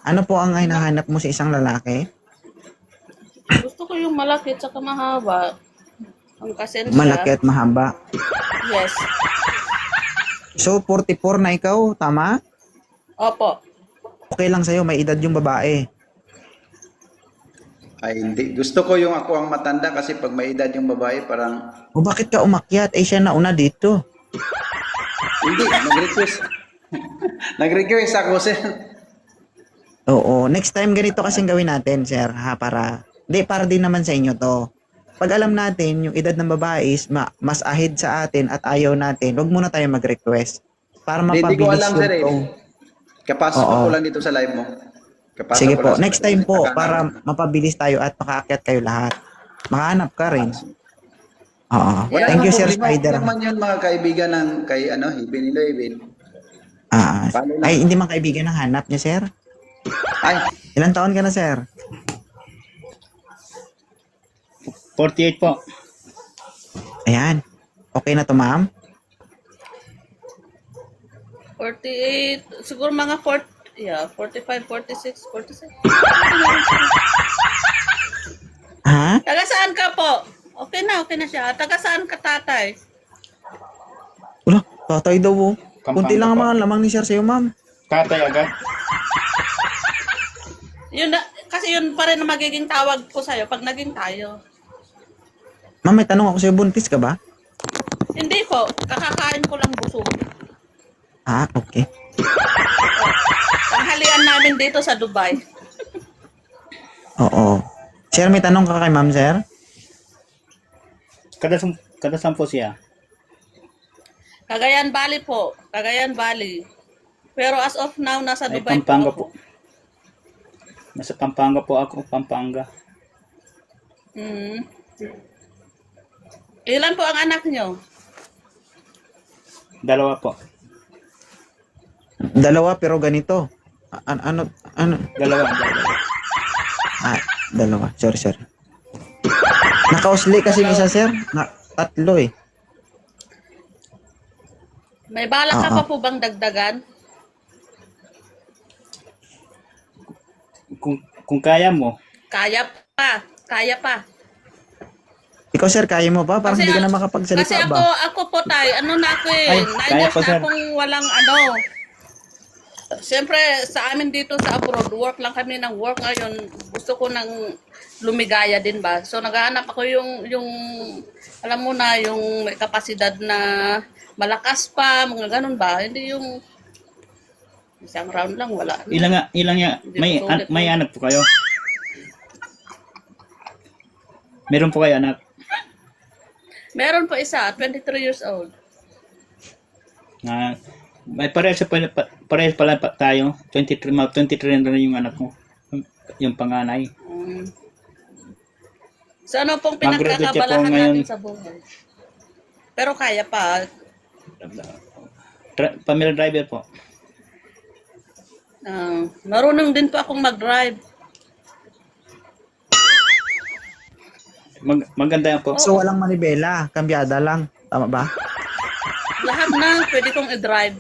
Ano po ang hinahanap mo sa isang lalaki? Gusto ko yung malaki at saka mahaba. Ang kasensya. Malaki at mahaba. Yes. So, 44 na ikaw, tama? Opo. Okay lang sa'yo, may edad yung babae. Ay, hindi. Gusto ko yung ako ang matanda kasi pag may edad yung babae, parang, O bakit ka umakyat? Eh, siya nauna dito. hindi, nag-request. Nag-request ako, sir. Oo, next time ganito kasing gawin natin, sir, ha, para din naman sa inyo to. Pag alam natin yung edad ng babae is mas ahead sa atin at ayaw natin, wag muna tayo mag-request para Hindi ko mapabilis alam, yung sir. flow. Kapasok Oo. ako lang dito sa live mo. Kapasok Sige ko po, lang sa next live time mo. po, Nakaka- para mapabilis tayo at makaakyat kayo lahat. Makahanap ka rin. Oo. Wala Thank you, namang Sir problema. Spider. Huwag naman yun mga kaibigan ng kay Hibin nila, Hibin. Paano lang? Ay, hindi man kaibigan ng hanap niya, sir. Ay, Ilang taon ka na, sir? 48 po. Ayan. Okay na to, ma'am? 48. Siguro mga 40. Yeah, 45, 46, 47. Ha? Taga saan ka po? Okay na siya. Taga saan ka, tatay? Wala, tatay daw, oh. Kunti lang ang Pampanga mga lamang ni sir sa'yo, ma'am. Tatay agad. Yun na, kasi yun pa rin ang magiging tawag ko sa'yo pag naging tayo. Ma'am, may tanong ako sa'yo, buntis ka ba? Hindi po. Kakakain ko lang busog. Ah, okay. Tanghalian namin dito sa Dubai. Oo. Sir, may tanong ka kay ma'am, sir? Kada sampo siya. Cagayan Valley po. Cagayan Valley. Pero as of now, nasa Ay, Dubai Pampanga po. po. Nasa Pampanga po ako, Pampanga. Hmm. Ilan po ang anak nyo? Dalawa po. Dalawa pero ganito. Ano? Dalawa. Ah, dalawa. Sorry. Nakausli kasi yung isa, sir. Tatlo eh. May balak ka Oo. pa po bang dagdagan? Kung kaya mo, Kaya pa. Kaya pa. Ikaw, sir, kaya mo ba? Parang Kasi hindi ka na kasi makapagsalita ako, ba? ako po tayo, ano na ako eh, Ay, 9 kaya years po, na sir. akong walang ano. Siyempre, sa amin dito sa abroad, work lang kami ng work ngayon. Gusto ko ng lumigaya din ba? So, naghahanap ako yung alam mo na, yung may kapasidad na malakas pa, mga ganun ba? Hindi yung isang round lang, wala na. ilang nga, may anak po kayo. Meron po kayo anak. Meron po isa, 23 years old. Na may parehas pala tayo. 23 na rin yung anak mo. Yung panganay. So, ano pong Mag-graduate siya po pinagkakabalahan ngayon. natin sa buhay? Pero kaya pa. Family driver po. Marunong din po akong mag-drive. Maganda yan po. So, walang manibela. Kambyada lang. Tama ba? Lahat na pwede kong i-drive.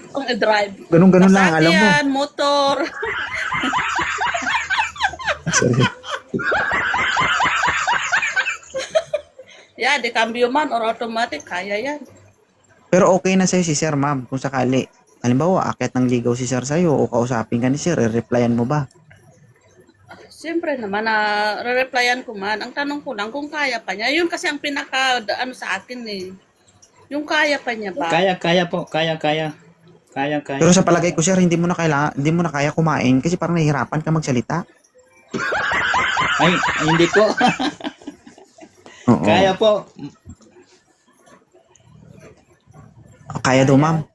Ganun lang, alam mo. Sasakyan, motor. Sorry. Yeah, de cambio man or automatic, kaya yan. Pero okay na sa'yo si sir, ma'am, kung sakali. Halimbawa, akit ng ligaw si sir sa'yo o kausapin ka ni sir, replyan mo ba? Siyempre naman, re-replyan ko man. Ang tanong ko lang kung kaya pa niya. Yun kasi ang pinaka, ano sa akin eh. Yung kaya pa niya ba? Kaya po. Kaya. Pero sa palagay ko, sir, hindi mo na kaya kumain kasi parang nahihirapan ka magsalita. Ay, hindi po. Oo. Kaya po. Kaya daw, ma'am.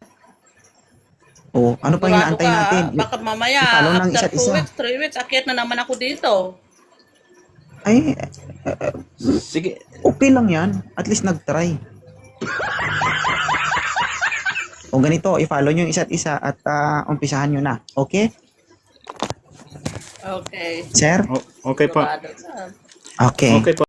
Oo. Ano pa Sigurado inaantay ka, natin? baka mamaya, Ipalo ng after isa't 2 isa. weeks, 3 weeks, akyat na naman ako dito. Ay, Sige. okay lang yan. At least nag-try. O ganito, i-follow nyo yung isa't isa at umpisahan nyo na. Okay? Okay. Sir? Okay po. Sigurado ka. Okay. Okay po.